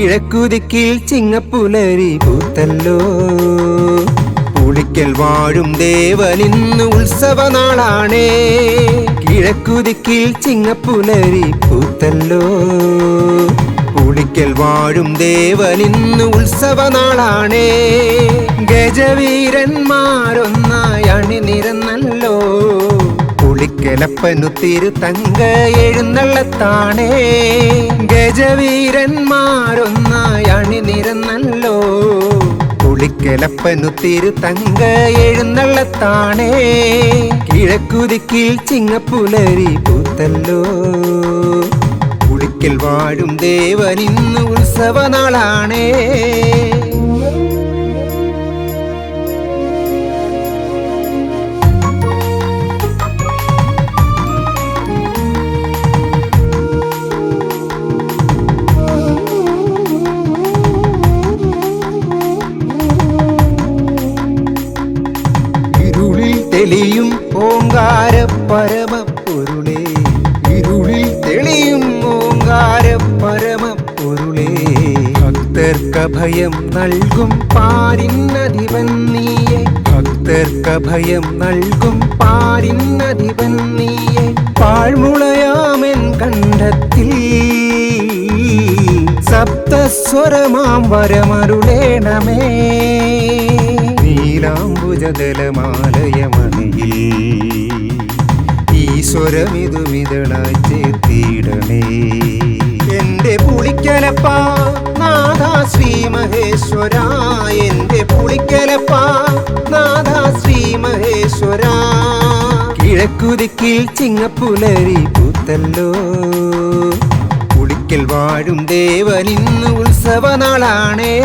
കിഴക്കുദിക്കിൽ ചിങ്ങപ്പുലരി പൂത്തല്ലോ. പുളിക്കൽ വാഴും ദേവനിന്ന് ഉത്സവനാളാണേ. കിഴക്കുദിക്കിൽ ചിങ്ങപ്പുലരി പൂത്തല്ലോ. പുളിക്കൽ വാഴും ദേവനിന്ന് ഉത്സവനാളാണേ. ഗജവീരന്മാരൊന്നായി അണിനിരന്നല്ലോ. പുളിക്കലപ്പനു തിരുതങ്ക എഴുന്നള്ളത്താണേ. ഗജവീരന്മാരൊന്നായി അണിനിരന്നല്ലോ. പുളിക്കലപ്പനു തിരുതങ്ക എഴുന്നള്ളത്താണേ. കിഴക്കുദിക്കിൽ ചിങ്ങപ്പുലരി പൂത്തല്ലോ. പുളിക്കൽ വാഴും ദേവനിന്ന് ഉത്സവനാളാണേ. തെളിയും ഓങ്കാര പരമപ്പൊരുളേ. ഇരുളിൽ തെളിയും ഓങ്കാര പരമപ്പൊരുളേ. ഭക്തർക്കഭയം നൽകും പാരിന്നധിപൻ നീയെ. ഭക്തർക്കഭയം നൽകും പാരിന്നധിപൻ നീയെ. പാഴ്മുളയാമെൻ കണ്ഠത്തിൽ സപ്തസ്വരമാം വരമരുളേണമേ. നീലാംബുജദലമാലയമണിയിൽ ഈശ്വരമിതുമിതളായി ചേർത്തിടണേ. എന്റെ പുളിക്കലപ്പാ നാഥാ ശ്രീ മഹേശ്വര. എന്റെ പുളിക്കലപ്പാ നാഥാ ശ്രീ മഹേശ്വര. കിഴക്കുദിക്കിൽ ചിങ്ങപ്പുലരി പൂത്തല്ലോ. പുളിക്കൽ വാഴും ദേവനിന്ന് ഉത്സവനാളാണേ.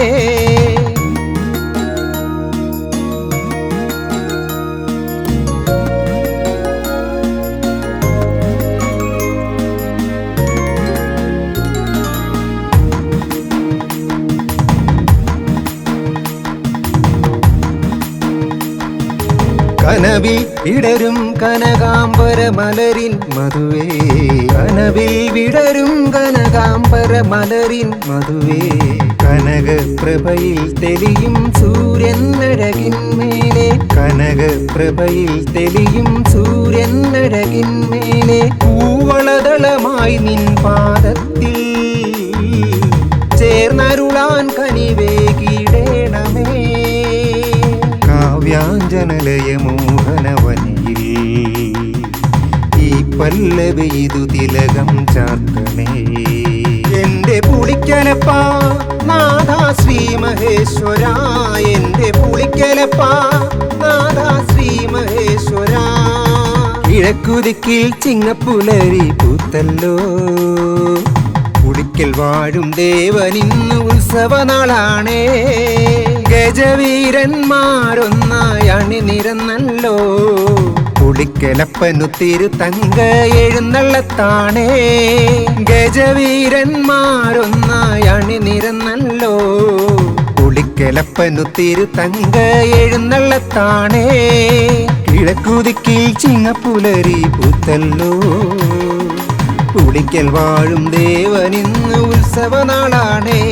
കനവിൽ വിടരും കനകാംബര മലരിൻ മധുവേ. കനവിൽ വിടരും കനകാംബര മലരിൻ മധുവേ. കനകപ്രഭയിൽ തെളിയും സൂര്യൻ അഴകിന്മേലെ. കനകപ്രഭയിൽ തെളിയും സൂര്യൻ അഴകിന്മേലെ. പൂവളദളമായി നിൻ പാദത്തിൽ ചേർന്നരുളാൻ കനിവേകിടേണമേ. കാവ്യാഞ്ജനലയ മോഹനവനിയിൽ ഈ പല്ലവി ഇതു തിലകം ചാർത്തണേ. എന്റെ പുളിക്കലപ്പാ നാഥാ ശ്രീ മഹേശ്വര. എന്റെ പുളിക്കലപ്പാ നാഥാ ശ്രീ മഹേശ്വര. കിഴക്കുദിക്കിൽ ചിങ്ങപ്പുലരി പൂത്തല്ലോ. പുളിക്കൽ വാഴും ദേവനിന്ന് ഉത്സവനാളാണേ. ഗജവീരന്മാരൊന്നായി അണിനിരന്നല്ലോ. പുളിക്കലപ്പനു തിരുതങ്ക എഴുന്നള്ളത്താണേ. ഗജവീരന്മാരൊന്നായി അണിനിരന്നല്ലോ. പുളിക്കലപ്പനു തിരുതങ്ക എഴുന്നള്ളത്താണേ. കിഴക്കുദിക്കിൽ ചിങ്ങപ്പുലരി പൂത്തല്ലോ. പുളിക്കൽ വാഴും ദേവനിന്ന് ഉത്സവനാളാണേ.